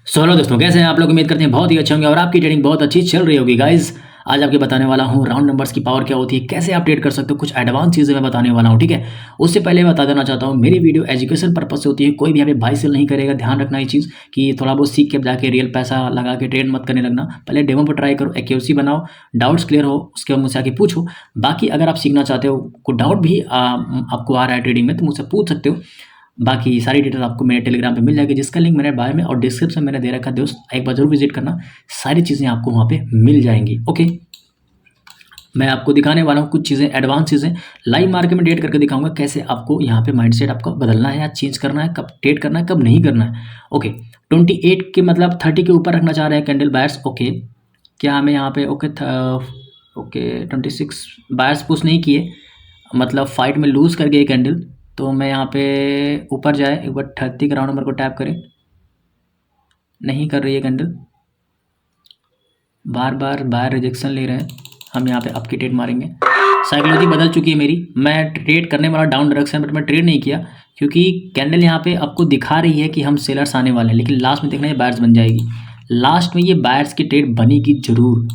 So hello दोस्तों, कैसे हैं आप लोग। उम्मीद करते हैं बहुत ही अच्छे होंगे और आपकी ट्रेडिंग बहुत अच्छी चल रही होगी। गाइस आज आपके बताने वाला हूँ राउंड नंबर्स की पावर क्या होती है, कैसे आप ट्रेड कर सकते हो, कुछ एडवांस चीज़ें मैं बताने वाला हूँ। ठीक है, उससे पहले बता देना चाहता हूँ मेरी वीडियो एजुकेशन पर्पज से होती है। कोई भी यहाँ पे बाई सेल नहीं करेगा, ध्यान रखना ये चीज़ कि थोड़ा बहुत सीख के जाके रियल पैसा लगा के ट्रेड मत करने लगना। पहले डेमो पर ट्राई करो, एक्यूरेसी बनाओ, डाउट्स क्लियर हो, उसके बाद मुझसे आके पूछो। बाकी अगर आप सीखना चाहते हो, कोई डाउट भी आपको आ रहा है ट्रेडिंग में, तो मुझसे पूछ सकते हो। बाकी सारी डिटेल आपको मेरे टेलीग्राम पे मिल जाएगी, जिसका लिंक मैंने बायो में और डिस्क्रिप्शन मैंने दे रखा है। दोस्त एक बार जरूर विजिट करना, सारी चीज़ें आपको वहाँ पे मिल जाएंगी। ओके, मैं आपको दिखाने वाला हूँ कुछ चीज़ें, एडवांस चीज़ें लाइव मार्केट में ट्रेड करके दिखाऊंगा कैसे आपको यहाँ पे माइंडसेट आपका बदलना है या चेंज करना है, कब ट्रेड करना है कब नहीं करना है। ओके, 28 के मतलब 30 के ऊपर रखना चाह रहे हैं कैंडल बायर्स। ओके, क्या हमें यहाँ पे ओके 26 बायर्स पुश नहीं किए, मतलब फाइट में लूज कर गए कैंडल। तो मैं यहाँ पे ऊपर जाए एक बार 30 के राउंड नंबर को टैप करें, नहीं कर रही है कैंडल, बार बार बायर रिजेक्शन ले रहे हैं। हम यहाँ पे अप की ट्रेड मारेंगे। साइकोलॉजी बदल चुकी है मेरी, मैं ट्रेड करने वाला डाउन डायरेक्शन, बट मैं ट्रेड नहीं किया क्योंकि कैंडल यहाँ पे आपको दिखा रही है कि हम सेलर्स आने वाले हैं, लेकिन लास्ट में देखना ये बायर्स बन जाएगी। लास्ट में ये बायर्स की ट्रेड बनेगी जरूर,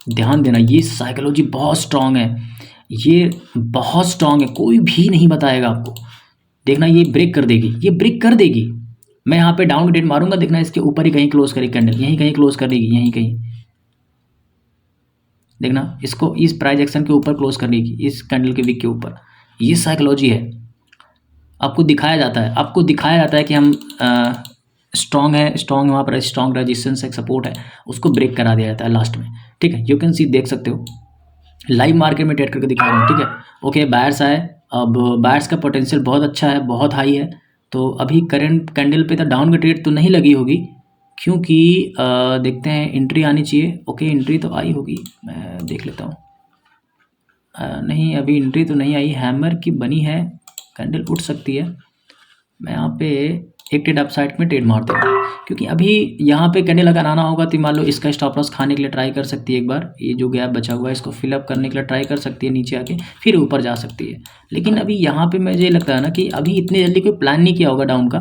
ध्यान देना। ये साइकोलॉजी बहुत स्ट्रांग है, ये बहुत स्ट्रांग है, कोई भी नहीं बताएगा आपको। देखना ये ब्रेक कर देगी, ये ब्रेक कर देगी। मैं यहाँ पे डाउन डेट मारूंगा, देखना इसके ऊपर ही कहीं क्लोज करेगी कैंडल, यहीं कहीं क्लोज कर देगी, यहीं कहीं। देखना इसको इस प्राइस एक्शन के ऊपर क्लोज कर देगी, इस कैंडल के विक के ऊपर। ये साइकोलॉजी है, आपको दिखाया जाता है, आपको दिखाया जाता है कि हम स्ट्रांग है, स्ट्रांग वहाँ पर स्ट्रांग रेजिस्टेंस एक सपोर्ट है, उसको ब्रेक करा दिया जाता है लास्ट में। ठीक है, यू कैन सी, देख सकते हो लाइव मार्केट में ट्रेड करके दिखा रहा हूँ। ठीक है, ओके बायर्स आए, अब बायर्स का पोटेंशियल बहुत अच्छा है, बहुत हाई है। तो अभी करंट कैंडल पे तो डाउन की ट्रेड तो नहीं लगी होगी, क्योंकि देखते हैं एंट्री आनी चाहिए। ओके एंट्री तो आई होगी, मैं देख लेता हूँ। नहीं अभी एंट्री तो नहीं आई, हैमर की बनी है, कैंडल उठ सकती है। मैं यहाँ पे एक ट्रेड अपसाइड में ट्रेड मार देगा, क्योंकि अभी यहाँ पे कैंडल अगर आना होगा तो मान लो इसका स्टॉप लॉस खाने के लिए ट्राई कर सकती है एक बार। ये जो गैप बचा हुआ है इसको फिलअप करने के लिए ट्राई कर सकती है, नीचे आके फिर ऊपर जा सकती है। लेकिन अभी यहाँ पे मुझे लगता है ना कि अभी इतनी जल्दी कोई प्लान नहीं किया होगा डाउन का,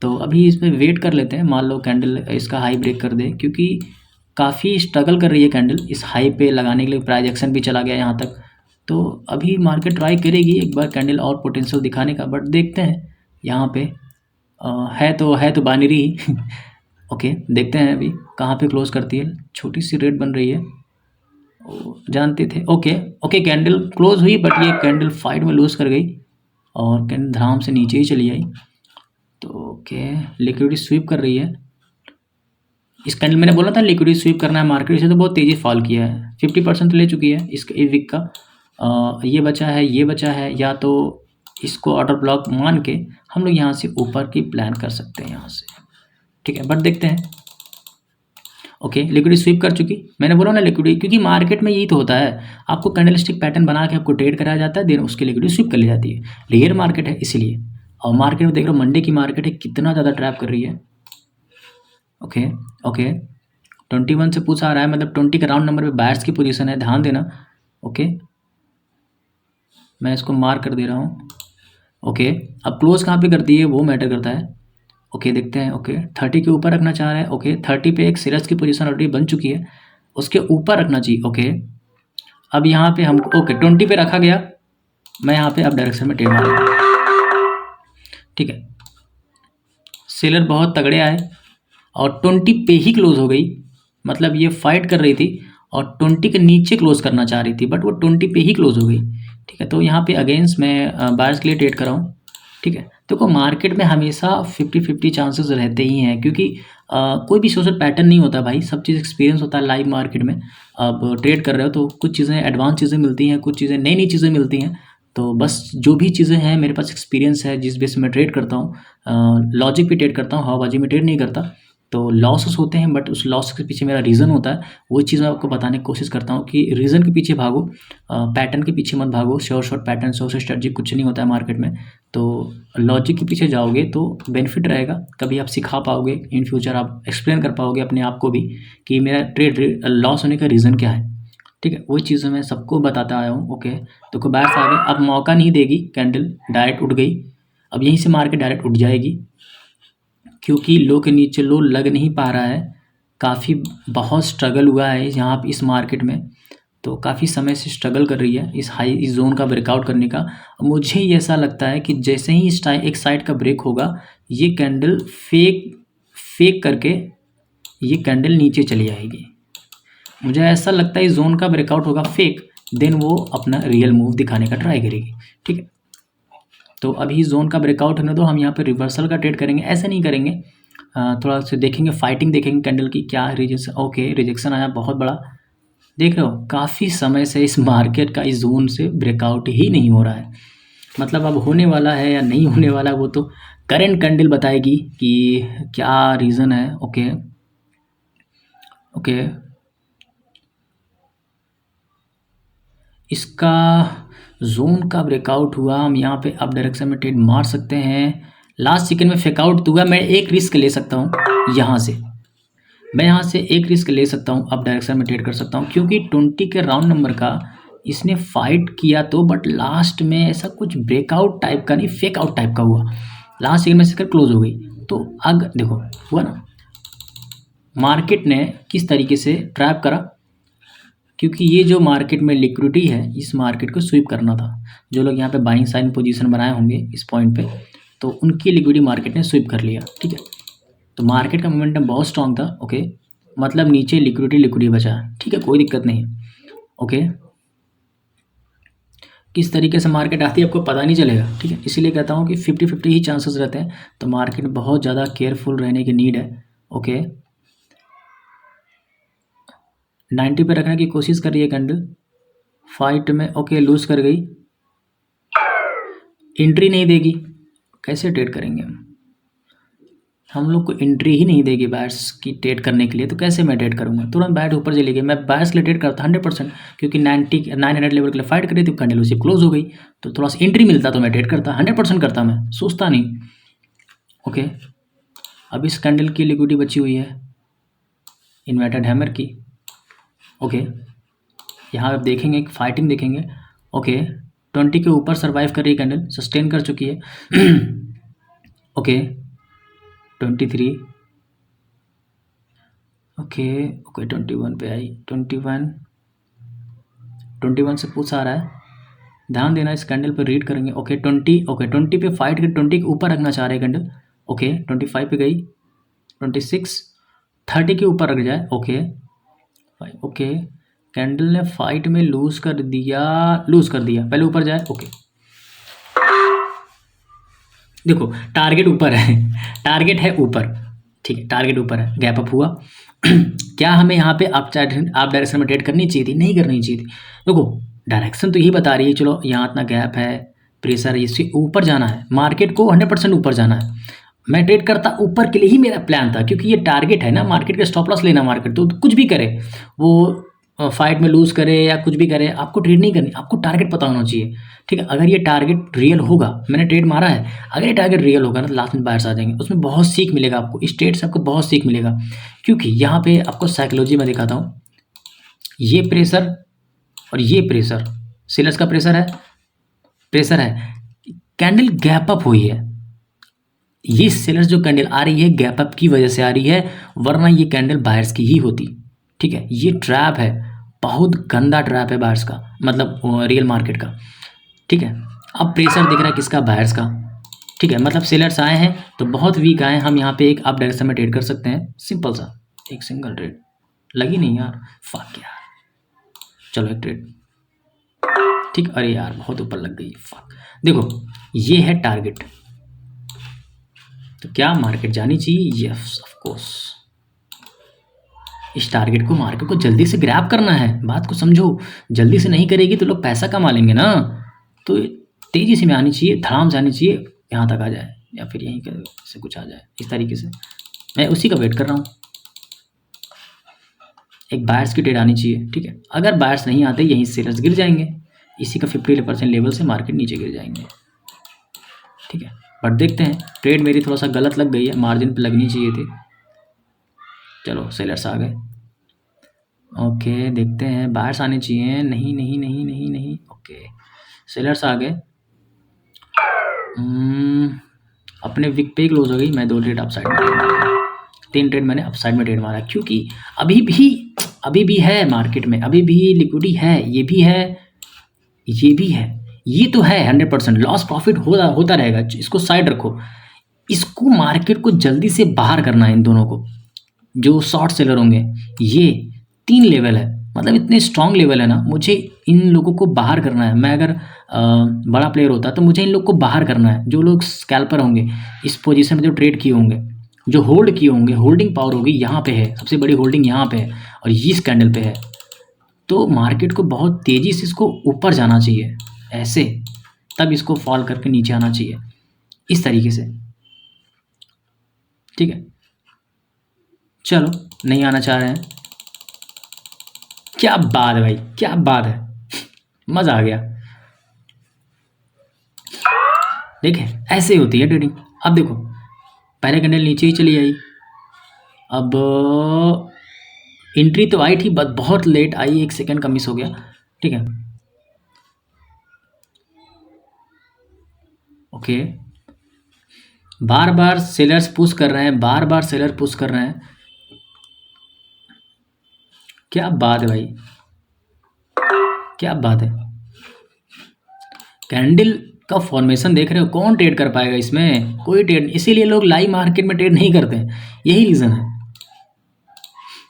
तो अभी इसमें वेट कर लेते हैं। मान लो कैंडल इसका हाई ब्रेक कर दे, क्योंकि काफ़ी स्ट्रगल कर रही है कैंडल इस हाई पे लगाने के लिए, प्राइस एक्शन भी चला गया यहाँ तक। तो अभी मार्केट ट्राई करेगी एक बार कैंडल और पोटेंशियल दिखाने का, बट देखते हैं यहाँ पे है तो बाइनरी ही ओके देखते हैं अभी कहाँ पे क्लोज करती है। छोटी सी रेट बन रही है, जानते थे। ओके ओके कैंडल क्लोज हुई, बट ये कैंडल फाइट में लूज कर गई और कैंडल धड़ाम से नीचे ही चली आई। तो ओके लिक्विडिटी स्वीप कर रही है इस कैंडल, मैंने बोला था लिक्विडिटी स्वीप करना है मार्केट से, तो बहुत तेज़ी फॉल किया है, 50% तो ले चुकी है इस वीक का। ये बचा है, ये बचा है, या तो इसको ऑर्डर ब्लॉक मान के हम लोग यहाँ से ऊपर की प्लान कर सकते हैं यहाँ से। ठीक है, बट देखते हैं। ओके लिक्विडिटी स्वीप कर चुकी, मैंने बोला ना लिक्विडिटी, क्योंकि मार्केट में यही तो होता है, आपको कैंडलस्टिक पैटर्न बना के आपको ट्रेड कराया जाता है, देन उसकी लिक्विडिटी स्वीप कर ली जाती है। रेयर मार्केट है इसीलिए, और मार्केट में देख रहे हो मंडे की मार्केट है कितना ज़्यादा ट्रैप कर रही है। ओके ओके 21 से पूछा आ रहा है, मतलब 20 के राउंड नंबर पे बायर्स की पोजीशन है, ध्यान देना। ओके मैं इसको मार्क कर दे रहा हूँ। ओके अब क्लोज कहाँ पे करती है वो मैटर करता है। ओके देखते हैं। ओके 30 के ऊपर रखना चाह रहा है। ओके 30 पे एक सीरीज की पोजीशन ऑलरेडी बन चुकी है, उसके ऊपर रखना चाहिए। ओके अब यहाँ पे हम ओके 20 पे रखा गया, मैं यहाँ पे अब डायरेक्शन में ट्रेड मारूंगा। ठीक है, सेलर बहुत तगड़े आए और 20 पे ही क्लोज हो गई, मतलब ये फाइट कर रही थी और 20 के नीचे क्लोज करना चाह रही थी, बट वो 20 पे ही क्लोज हो गई। ठीक है, तो यहाँ पे अगेंस्ट मैं बायर्स के लिए ट्रेड कर रहा हूँ। ठीक है, तो मार्केट में हमेशा 50-50 चांसेस रहते ही हैं, क्योंकि कोई भी सोशल पैटर्न नहीं होता भाई, सब चीज़ एक्सपीरियंस होता है लाइव मार्केट में। अब ट्रेड कर रहे हो तो कुछ चीज़ें एडवांस चीज़ें मिलती हैं, कुछ चीज़ें नई नई चीज़ें मिलती हैं। तो बस जो भी चीज़ें हैं मेरे पास एक्सपीरियंस है, जिस बेस में ट्रेड करता हूँ, लॉजिक पे ट्रेड करता हूँ, हवाबाजी में ट्रेड नहीं करता। तो लॉसेस होते हैं, बट उस लॉस के पीछे मेरा रीज़न होता है, वो चीज़ मैं आपको बताने की कोशिश करता हूँ कि रीज़न के पीछे भागो, पैटर्न के पीछे मत भागो। शॉर्ट पैटर्न शॉर्ट स्ट्रेटजी कुछ नहीं होता है मार्केट में, तो लॉजिक के पीछे जाओगे तो बेनिफिट रहेगा। कभी आप सिखा पाओगे, इन फ्यूचर आप एक्सप्लेन कर पाओगे अपने आप को भी कि मेरा ट्रेड लॉस होने का रीज़न क्या है। ठीक है, वही चीज़ें मैं सबको बताता आया हूँ। ओके तो कोई बायर्स आ गए, अब मौका नहीं देगी, कैंडल डायरेक्ट उठ गई, अब यहीं से मार्केट डायरेक्ट उठ जाएगी, क्योंकि लो के नीचे लो लग नहीं पा रहा है, काफ़ी बहुत स्ट्रगल हुआ है यहाँ इस मार्केट में, तो काफ़ी समय से स्ट्रगल कर रही है इस जोन का ब्रेकआउट करने का। मुझे ये ऐसा लगता है कि जैसे ही इस एक साइड का ब्रेक होगा, ये कैंडल फेक करके ये कैंडल नीचे चली आएगी। मुझे ऐसा लगता है इस जोन का ब्रेकआउट होगा फेक, देन वो अपना रियल मूव दिखाने का ट्राई करेगी। ठीक है, तो अभी जोन का ब्रेकआउट होने दो, हम यहाँ पे रिवर्सल का ट्रेड करेंगे, ऐसे नहीं करेंगे, थोड़ा सा देखेंगे, फाइटिंग देखेंगे कैंडल की क्या रिजेक्शन। ओके, रिजेक्शन आया बहुत बड़ा, देख रहे हो काफ़ी समय से इस मार्केट का इस जोन से ब्रेकआउट ही नहीं हो रहा है। मतलब अब होने वाला है या नहीं होने वाला, वो तो करंट कैंडल बताएगी कि क्या रीज़न है। ओके ओके, इसका जोन का ब्रेकआउट हुआ, हम यहाँ पे अप डायरेक्शन में ट्रेड मार सकते हैं। लास्ट सेकंड में फेकआउट हुआ, मैं एक रिस्क ले सकता हूँ यहाँ से, मैं यहाँ से एक रिस्क ले सकता हूँ, अप डायरेक्शन में ट्रेड कर सकता हूँ, क्योंकि 20 के राउंड नंबर का इसने फाइट किया तो, बट लास्ट में ऐसा कुछ ब्रेकआउट टाइप का नहीं, फेक आउट टाइप का हुआ, लास्ट सेकंड में से क्लोज हो गई। तो अगर देखो हुआ ना, मार्केट ने किस तरीके से ट्रैप करा, क्योंकि ये जो मार्केट में लिक्विडिटी है, इस मार्केट को स्वीप करना था। जो लोग यहाँ पे बाइंग साइन पोजीशन बनाए होंगे इस पॉइंट पे, तो उनकी लिक्विडिटी मार्केट ने स्वीप कर लिया। ठीक है, तो मार्केट का मोमेंटम बहुत स्ट्रांग था। ओके, मतलब नीचे लिक्विडिटी बचा है। ठीक है, कोई दिक्कत नहीं। ओके, किस तरीके से मार्केट आती है आपको पता नहीं चलेगा। ठीक है, इसीलिए कहता हूँ कि 50-50 ही चांसेस रहते हैं, तो मार्केट में बहुत ज़्यादा केयरफुल रहने की नीड है। ओके, 90 पे रखने की कोशिश कर रही है कैंडल फाइट में। ओके, लूज कर गई, एंट्री नहीं देगी, कैसे ट्रेड करेंगे हम लोग को एंट्री ही नहीं देगी बायर्स की ट्रेड करने के लिए, तो कैसे मैं ट्रेड करूंगा। तुरंत बायर ऊपर चली गई, मैं बायर्स के लिए ट्रेड करता 100%, क्योंकि 900 लेवल के लिए फाइट करी थी, कैंडल उसी क्लोज हो गई, तो थोड़ा सा एंट्री मिलता तो मैं ट्रेड करता, 100% करता, मैं सोचता नहीं। ओके, अब इस कैंडल की लिक्विडिटी बची हुई है इन्वर्टेड हैमर की। ओके, यहाँ आप देखेंगे फाइटिंग देखेंगे। ओके, 20 के ऊपर सर्वाइव कर रही है कैंडल, सस्टेन कर चुकी है। ओके, 23, ओके ओके, 21 पे आई, 21 से पुश आ रहा है, ध्यान देना इस कैंडल पे, रीड करेंगे। ओके 20, ओके 20 पे फाइट कर 20 के ऊपर रखना चाह रहे हैं कैंडल। ओके 25 पे गई, 26, 30 के ऊपर रख जाए। ओके ओके, कैंडल ने फाइट में लूज कर दिया, पहले ऊपर जाए। ओके, देखो टारगेट ऊपर है, टारगेट है ऊपर। ठीक है, टारगेट ऊपर है, गैप अप हुआ। क्या हमें यहाँ पे आप डायरेक्शन में ट्रेड करनी चाहिए थी, नहीं करनी चाहिए थी। देखो डायरेक्शन तो यही बता रही है, चलो यहाँ इतना गैप है, प्रेशर है, इससे ऊपर जाना है, मार्केट को 100% ऊपर जाना है। मैं ट्रेड करता ऊपर के लिए ही मेरा प्लान था, क्योंकि ये टारगेट है ना, मार्केट का स्टॉप लॉस लेना, मार्केट तो कुछ भी करे, वो फाइट में लूज करे या कुछ भी करे, आपको ट्रेड नहीं करनी, आपको टारगेट पता होना चाहिए। ठीक है, अगर ये टारगेट रियल होगा, मैंने ट्रेड मारा है, अगर ये टारगेट रियल होगा ना, तो लास्ट में बायर्स आ जाएंगे, उसमें बहुत सीख मिलेगा आपको, इस ट्रेड से आपको बहुत सीख मिलेगा। क्योंकि यहाँ पे आपको साइकोलॉजी में दिखाता हूँ, ये प्रेशर और ये प्रेशर, सेलर्स का प्रेशर है, कैंडल गैप अप हुई है, ये सेलर्स जो कैंडल आ रही है गैप अप की वजह से आ रही है, वरना ये कैंडल बायर्स की ही होती। ठीक है, ये ट्रैप है, बहुत गंदा ट्रैप है बायर्स का, मतलब रियल मार्केट का। ठीक है, अब प्रेशर दिख रहा है किसका, बायर्स का। ठीक है, मतलब सेलर्स आए हैं तो बहुत वीक आए हैं, हम यहाँ पे एक अप डायरेक्शन में ट्रेड कर सकते हैं, सिंपल सा एक सिंगल ट्रेड। लगी नहीं यार, फक यार, चलो एक ट्रेड। ठीक, अरे यार बहुत ऊपर लग गई, फक। देखो ये है टारगेट, तो क्या मार्केट जानी चाहिए, यस ऑफ कोर्स। इस टारगेट को, मार्केट को जल्दी से ग्रैब करना है, बात को समझो, जल्दी से नहीं करेगी तो लोग पैसा कमा लेंगे ना, तो तेजी से में आनी चाहिए, धड़ाम से आनी चाहिए, यहाँ तक आ जाए या फिर यहीं से कुछ आ जाए, इस तरीके से मैं उसी का वेट कर रहा हूँ। एक बायर्स की ट्रेड आनी चाहिए। ठीक है, अगर बायर्स नहीं आते, यहीं सेलर्स गिर जाएंगे, इसी का 50% लेवल से मार्केट नीचे गिर जाएंगे। ठीक है, बट देखते हैं, ट्रेड मेरी थोड़ा सा गलत लग गई है, मार्जिन पे लगनी चाहिए थी। चलो सेलर्स आ गए। ओके, देखते हैं, बायर्स आने चाहिए, नहीं नहीं नहीं नहीं नहीं। ओके, सेलर्स आ गए, अपने विक पे क्लोज हो गई, मैं 2 ट्रेड अपसाइड में ट्रेड मारा, 3 ट्रेड मैंने अपसाइड में ट्रेड मारा, क्योंकि अभी भी है मार्केट में, अभी भी लिक्विडिटी है, ये भी है, ये भी है, ये तो है 100%। लॉस प्रॉफिट होता रहेगा, इसको साइड रखो। इसको मार्केट को जल्दी से बाहर करना है, इन दोनों को, जो शॉर्ट सेलर होंगे। ये 3 लेवल है, मतलब इतने स्ट्रॉन्ग लेवल है ना, मुझे इन लोगों को बाहर करना है। मैं अगर बड़ा प्लेयर होता तो मुझे इन लोग को बाहर करना है। जो लोग स्कैल्पर होंगे, इस पोजीशन में जो ट्रेड किए होंगे, जो होल्ड किए होंगे, होल्डिंग पावर होगी यहाँ पे है, सबसे बड़ी होल्डिंग यहाँ पे है और इस कैंडल पे है। तो मार्केट को बहुत तेज़ी से इसको ऊपर जाना चाहिए ऐसे, तब इसको फॉल करके नीचे आना चाहिए इस तरीके से, ठीक है। चलो, नहीं आना चाह रहे हैं, क्या बात है भाई, क्या बात है, मज़ा आ गया। देखे, ऐसे ही होती है ट्रेडिंग। अब देखो, पहले कैंडल नीचे ही चली आई, अब एंट्री तो आई थी बट बहुत लेट आई, 1 सेकंड का मिस हो गया, ठीक है। ओके, बार बार सेलर्स पुश कर रहे हैं, बार बार सेलर पुश कर रहे हैं, क्या बात है भाई, क्या बात है। कैंडल का फॉर्मेशन देख रहे हो, कौन ट्रेड कर पाएगा इसमें, कोई ट्रेड, इसीलिए लोग लाइव मार्केट में ट्रेड नहीं करते हैं, यही रीज़न है,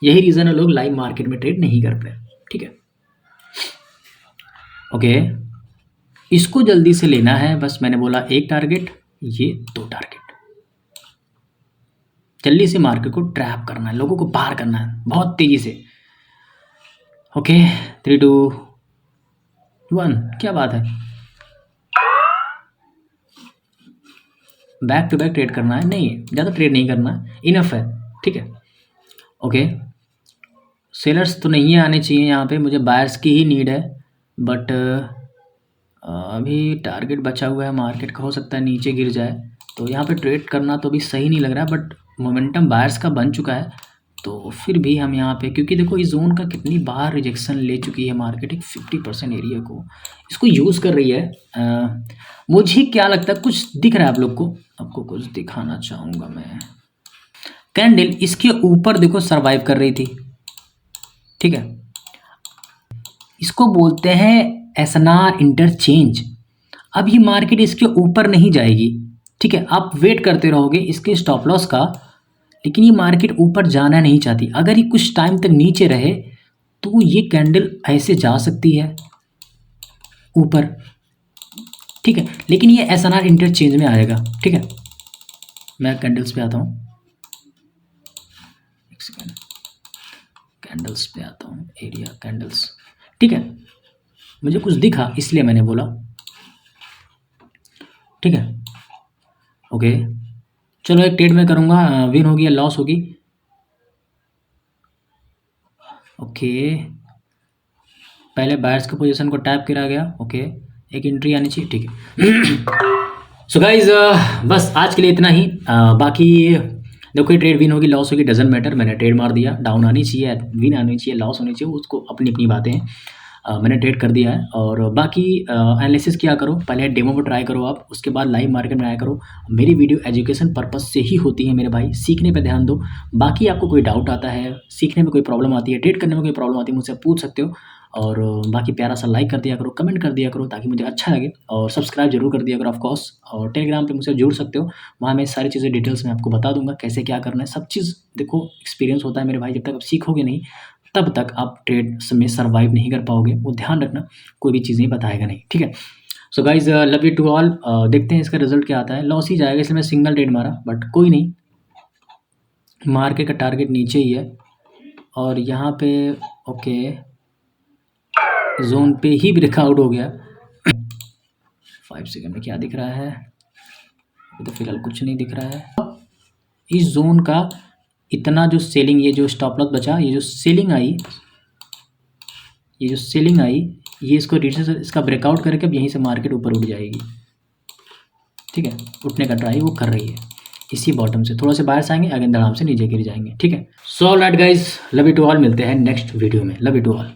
यही रीज़न है लोग लाइव मार्केट में ट्रेड नहीं करते, ठीक है। ओके, इसको जल्दी से लेना है, बस मैंने बोला 1 टारगेट, ये 2 टारगेट, जल्दी से मार्केट को ट्रैप करना है, लोगों को बाहर करना है बहुत तेज़ी से। ओके, 3 2 1, क्या बात है, बैक टू बैक ट्रेड करना है, नहीं ज़्यादा ट्रेड नहीं करना है, इनफ है, ठीक है। ओके, सेलर्स तो नहीं आने चाहिए यहाँ पे, मुझे बायर्स की ही नीड है, बट अभी टारगेट बचा हुआ है मार्केट का, हो सकता है नीचे गिर जाए, तो यहाँ पे ट्रेड करना तो अभी सही नहीं लग रहा है, बट मोमेंटम बायर्स का बन चुका है, तो फिर भी हम यहाँ पे, क्योंकि देखो इस जोन का कितनी बार रिजेक्शन ले चुकी है मार्केट, एक 50% एरिया को इसको यूज़ कर रही है। मुझे क्या लगता है, कुछ दिख रहा है आप लोग को, आपको कुछ दिखाना चाहूँगा मैं। कैंडल इसके ऊपर देखो सर्वाइव कर रही थी, ठीक है, इसको बोलते हैं एसएनआर इंटरचेंज। अब ये मार्केट इसके ऊपर नहीं जाएगी, ठीक है, आप वेट करते रहोगे इसके स्टॉप लॉस का, लेकिन ये मार्केट ऊपर जाना नहीं चाहती। अगर ये कुछ टाइम तक नीचे रहे तो ये कैंडल ऐसे जा सकती है ऊपर, ठीक है, लेकिन ये एसएनआर इंटरचेंज में आएगा, ठीक है। मैं कैंडल्स पे आता हूँ, एक सेकेंड, कैंडल्स पे आता हूँ, एरिया कैंडल्स, ठीक है, मुझे कुछ दिखा इसलिए मैंने बोला, ठीक है। ओके, चलो एक ट्रेड में करूँगा, विन होगी या लॉस होगी। ओके, पहले बायर्स की पोजीशन को टैप करा गया, ओके, एक एंट्री आनी चाहिए, ठीक है। सो गाइज, बस आज के लिए इतना ही, बाकी देखो ट्रेड विन होगी लॉस होगी डजेंट मैटर, मैंने ट्रेड मार दिया, डाउन आनी चाहिए, विन आनी चाहिए, लॉस होनी चाहिए, उसको अपनी अपनी बातें हैं, मैंने ट्रेड कर दिया है। और बाकी एनालिसिस क्या करो, पहले डेमो पर ट्राई करो आप, उसके बाद लाइव मार्केट में ट्राई करो। मेरी वीडियो एजुकेशन पर्पस से ही होती है मेरे भाई, सीखने पे ध्यान दो। बाकी आपको कोई डाउट आता है, सीखने में कोई प्रॉब्लम आती है, ट्रेड करने में कोई प्रॉब्लम आती है, मुझसे पूछ सकते हो। और बाकी प्यारा सा लाइक कर दिया करो, कमेंट कर दिया करो ताकि मुझे अच्छा लगे, और सब्सक्राइब जरूर कर दिया करो ऑफकोर्स। और टेलीग्राम पे मुझसे जुड़ सकते हो, वहाँ मैं सारी चीज़ें डिटेल्स में आपको बता दूंगा कैसे क्या करना है, सब चीज़ देखो एक्सपीरियंस होता है मेरे भाई, जब तक आप सीखोगे नहीं तब तक आप ट्रेड में सर्वाइव नहीं कर पाओगे, वो ध्यान रखना, कोई भी चीज़ नहीं बताएगा नहीं, ठीक है। So guys, love you to all, देखते हैं इसका रिजल्ट क्या आता है। लॉस ही जाएगा इसलिए मैं सिंगल ट्रेड मारा, बट कोई नहीं, मार्केट का टारगेट नीचे ही है, और यहाँ पे ओके जोन पे ही ब्रेकआउट हो गया। 5 सेकंड में क्या दिख रहा है, अभी तो फिलहाल कुछ नहीं दिख रहा है। इस जोन का इतना जो सेलिंग, ये जो स्टॉप लॉस बचा, ये जो सेलिंग आई, ये इसको रिवर्स, इसका ब्रेकआउट करके अब यहीं से मार्केट ऊपर उठ जाएगी, ठीक है, उठने का ट्राई वो कर रही है। इसी बॉटम से थोड़ा से बाहर से आएंगे, अगेन धड़ाम से नीचे गिर जाएंगे, ठीक है। So alright guys, love you to all, मिलते हैं नेक्स्ट वीडियो में, लव यू टू ऑल।